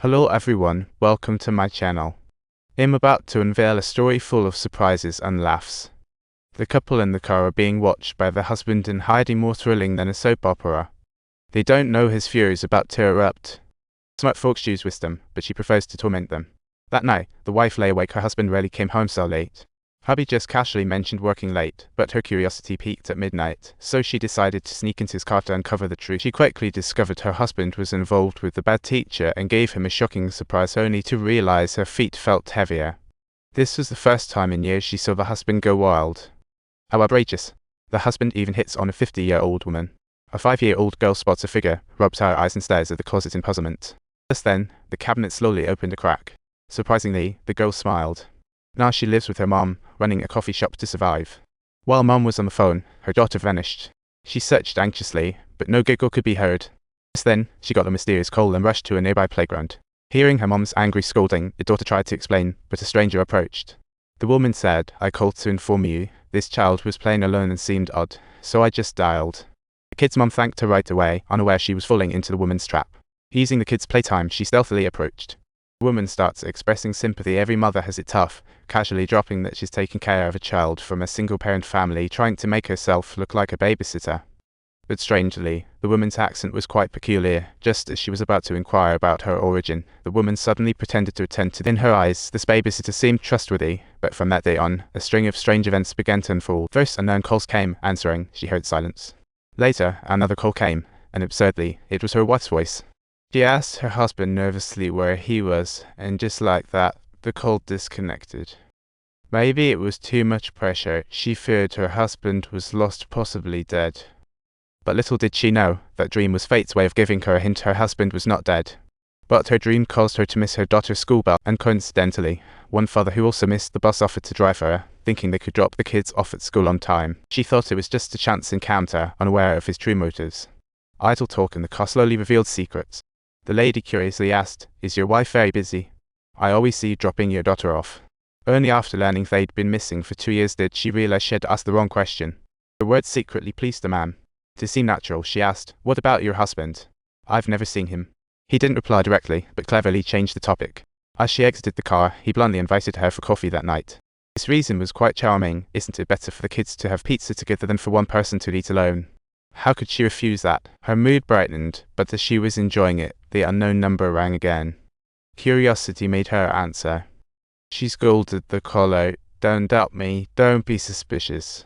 Hello everyone, welcome to my channel. I'm about to unveil a story full of surprises and laughs. The couple in the car are being watched by the husband in hiding, more thrilling than a soap opera. They don't know his fury is about to erupt. Smart folks use wisdom, but she prefers to torment them. That night, the wife lay awake. Her husband rarely came home so late. Hubby just casually mentioned working late, but her curiosity peaked at midnight, so she decided to sneak into his car to uncover the truth. She quickly discovered her husband was involved with the bad teacher and gave him a shocking surprise, only to realize her feet felt heavier. This was the first time in years she saw the husband go wild. How outrageous. The husband even hits on a 50-year-old woman. A 5-year-old girl spots a figure, rubs her eyes and stares at the closet in puzzlement. Just then, the cabinet slowly opened a crack. Surprisingly, the girl smiled. Now she lives with her mom, running a coffee shop to survive. While mom was on the phone, her daughter vanished. She searched anxiously, but no giggle could be heard. Just then, she got a mysterious call and rushed to a nearby playground. Hearing her mom's angry scolding, the daughter tried to explain, but a stranger approached. The woman said, "I called to inform you, this child was playing alone and seemed odd, so I just dialed." The kid's mom thanked her right away, unaware she was falling into the woman's trap. Easing the kid's playtime, she stealthily approached. The woman starts expressing sympathy. Every mother has it tough, casually dropping that she's taking care of a child from a single-parent family, trying to make herself look like a babysitter. But strangely, the woman's accent was quite peculiar. Just as she was about to inquire about her origin, the woman suddenly pretended to attend to. In her eyes, this babysitter seemed trustworthy, but from that day on, a string of strange events began to unfold. First, unknown calls came. Answering, she heard silence. Later, another call came, and absurdly, it was her wife's voice. She asked her husband nervously where he was, and just like that, the call disconnected. Maybe it was too much pressure. She feared her husband was lost, possibly dead. But little did she know, that dream was fate's way of giving her a hint her husband was not dead. But her dream caused her to miss her daughter's school bell, and coincidentally, one father who also missed the bus offered to drive her, thinking they could drop the kids off at school on time. She thought it was just a chance encounter, unaware of his true motives. Idle talk in the car slowly revealed secrets. The lady curiously asked, "Is your wife very busy? I always see you dropping your daughter off." Only after learning they'd been missing for 2 years did she realize she had asked the wrong question. The words secretly pleased the man. To seem natural, she asked, "What about your husband? I've never seen him." He didn't reply directly, but cleverly changed the topic. As she exited the car, he bluntly invited her for coffee that night. His reason was quite charming. Isn't it better for the kids to have pizza together than for one person to eat alone? How could she refuse that? Her mood brightened, but as she was enjoying it, the unknown number rang again. Curiosity made her answer. She scolded the caller, "Don't doubt me, don't be suspicious."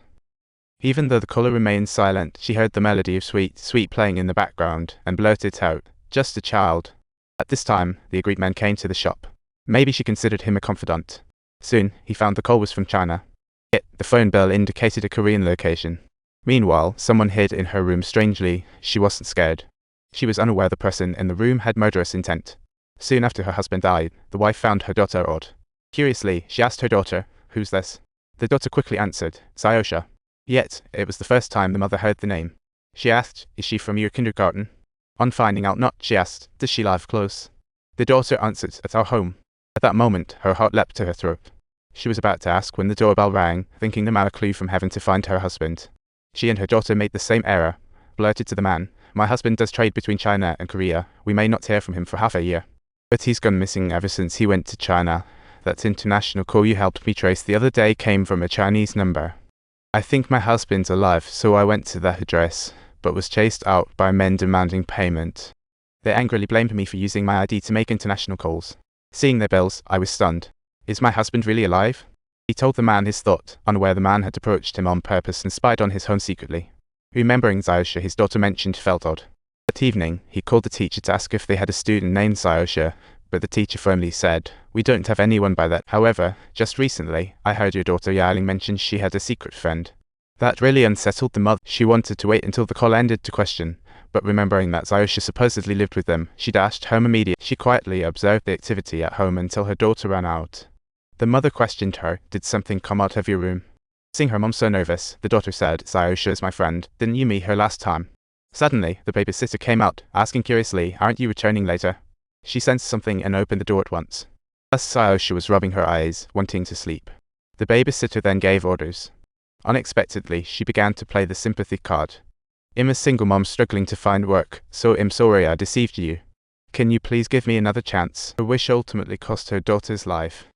Even though the caller remained silent, she heard the melody of Sweet, Sweet playing in the background, and blurted out, "Just a child." At this time, the agreed man came to the shop. Maybe she considered him a confidant. Soon, he found the call was from China. Yet, the phone bell indicated a Korean location. Meanwhile, someone hid in her room. Strangely, she wasn't scared. She was unaware the person in the room had murderous intent. Soon after her husband died, the wife found her daughter odd. Curiously, she asked her daughter, "Who's this?" The daughter quickly answered, "Sayosha." Yet, it was the first time the mother heard the name. She asked, "Is she from your kindergarten?" On finding out not, she asked, "Does she live close?" The daughter answered, "At our home." At that moment, her heart leapt to her throat. She was about to ask when the doorbell rang, thinking the man a clue from heaven to find her husband. She and her daughter made the same error, blurted to the man, "My husband does trade between China and Korea. We may not hear from him for half a year. But he's gone missing ever since he went to China. That international call you helped me trace the other day came from a Chinese number. I think my husband's alive, so I went to that address, but was chased out by men demanding payment. They angrily blamed me for using my ID to make international calls. Seeing their bills, I was stunned. Is my husband really alive?" He told the man his thought, unaware the man had approached him on purpose and spied on his home secretly. Remembering Sayosha, his daughter mentioned, felt odd. That evening, he called the teacher to ask if they had a student named Sayosha, but the teacher firmly said, "We don't have anyone by that. However, just recently, I heard your daughter Yaling mention she had a secret friend." That really unsettled the mother. She wanted to wait until the call ended to question, but remembering that Sayosha supposedly lived with them, she dashed home immediately. She quietly observed the activity at home until her daughter ran out. The mother questioned her, "Did something come out of your room?" Seeing her mom so nervous, the daughter said, "Sayosha is my friend. Didn't you meet her last time?" Suddenly, the babysitter came out, asking curiously, "Aren't you returning later?" She sensed something and opened the door at once. As Sayosha was rubbing her eyes, wanting to sleep. The babysitter then gave orders. Unexpectedly, she began to play the sympathy card. "I'm a single mom struggling to find work, so I'm sorry I deceived you. Can you please give me another chance? Her wish ultimately cost her daughter's life.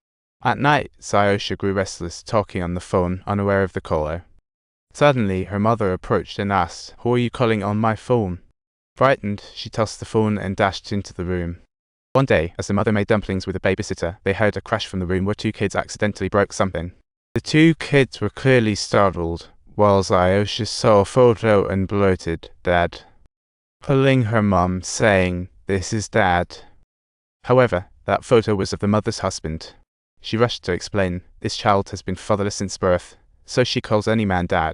At night, Sayosha grew restless, talking on the phone, unaware of the caller. Suddenly, her mother approached and asked, "Who are you calling on my phone?" Frightened, she tossed the phone and dashed into the room. One day, as the mother made dumplings with a babysitter, they heard a crash from the room where two kids accidentally broke something. The two kids were clearly startled, while Sayosha saw a photo and blurted, "Dad," pulling her mum, saying, "This is Dad." However, that photo was of the mother's husband. She rushed to explain, "This child has been fatherless since birth, so she calls any man dad."